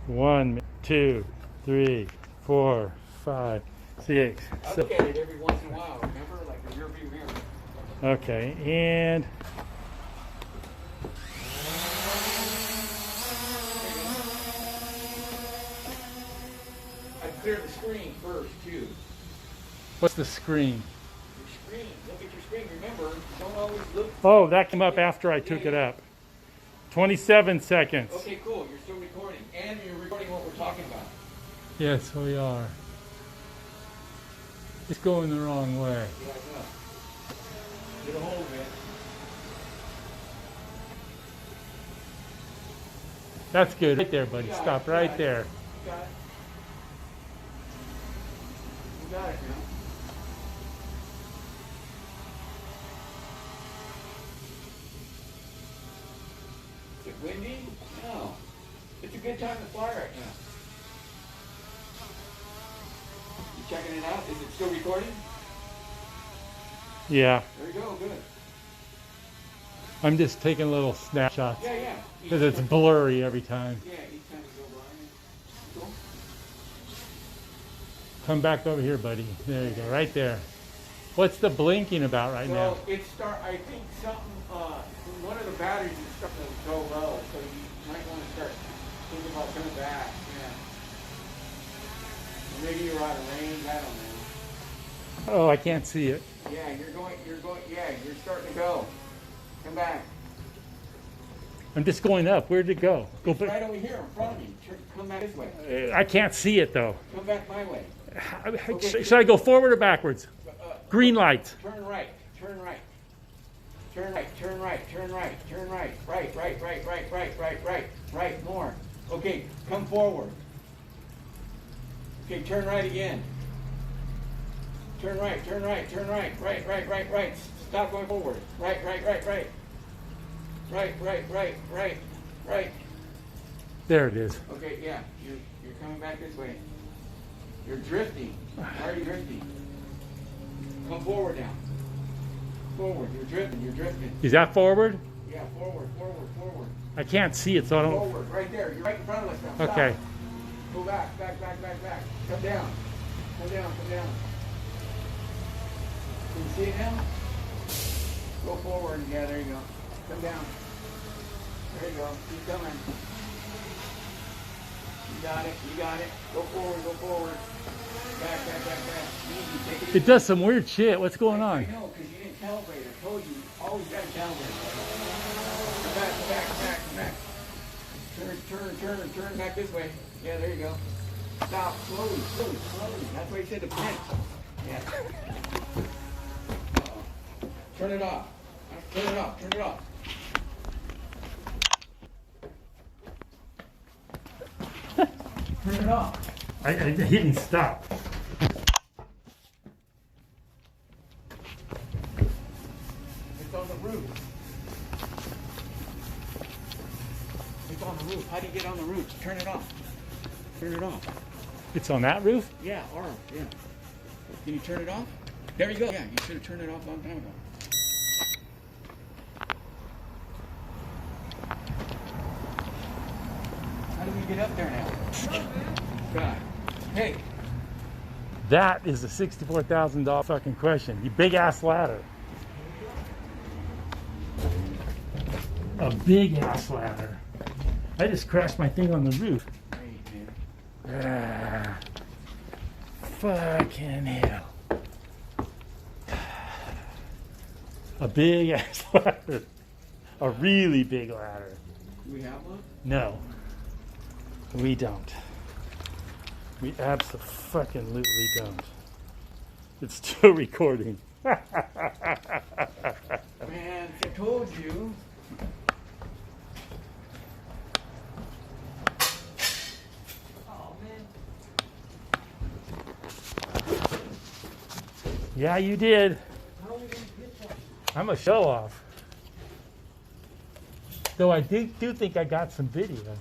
1, 2, 3, 4, 5, 6. I look at it every once in a while, remember? Like a rearview mirror. Okay, and I clear the screen first, too. what's the screen? Your screen. Look at your screen. Remember, don't always look. Oh, that came up after I took it up. 27 seconds. Okay, cool. You're still recording. And you're recording what we're talking about. Yes, we are. It's going the wrong way. Yeah, I know. Get a hold of it. That's good. Right there, buddy. Stop right there. You got it. You got it now. Is it windy? No. It's a good time to fly right now. You checking it out? Is it still recording? Yeah, There you go, good. I'm just taking little snapshots Yeah, yeah. because it's blurry every time. Yeah, each time you go by. Cool. Come back over here, buddy. There you go, right there. What's the blinking about right now? So I think something, one of the batteries is starting to go low, so you might want to start thinking about coming back, yeah. Or maybe you're out of range, I don't know. Oh, I can't see it. Yeah, yeah, you're starting to go. Come back. I'm just going up. Where'd it go? Go It's right over here in front of me. Come back this way. I can't see it though. Come back my way. Should I go forward or backwards? Green light. Turn right, turn right. Turn right, turn right, turn right, turn right. Right, more. Okay, come forward. Okay, turn right again. Turn right, turn right, turn right. Right. Stop going forward. Right. Right. There it is. Okay, yeah, you're coming back this way. You're drifting. Why are you drifting? Come forward now. Forward, you're drifting. Is that forward? Yeah, forward. I can't see it, so I don't. Forward, right there. You're right in front of us now. Stop. Okay. Go back. Come down. Can you see it now? Go forward. Yeah, there you go. Come down. There you go. Keep coming. You got it. Go forward. Back. Easy. Take it. It does some weird shit. What's going on? I know, because you didn't calibrate. I told you, always got to calibrate. Come back. Turn back this way. Yeah, there you go. Stop, slowly. That's why you said to pinch. Yeah. Turn it off. Turn it off. Turn it off. I didn't stop. It's on the roof. How do you get on the roof? Turn it off. It's on that roof? Yeah, arm. Yeah. Can you turn it off? There you go. Yeah, you should have turned it off a long time ago. How do we get up there now? God. Hey. That is a $64,000 fucking question. You big ass ladder. A big ass ladder. I just crashed my thing on the roof. Great, man. Fucking hell. A big ass ladder. A really big ladder. Do we have one? No. We don't. We absolutely don't. It's still recording. Man, I told you. Oh, man. Yeah, you did. How are we going to get that? I'm a show off. Though I do think I got some video.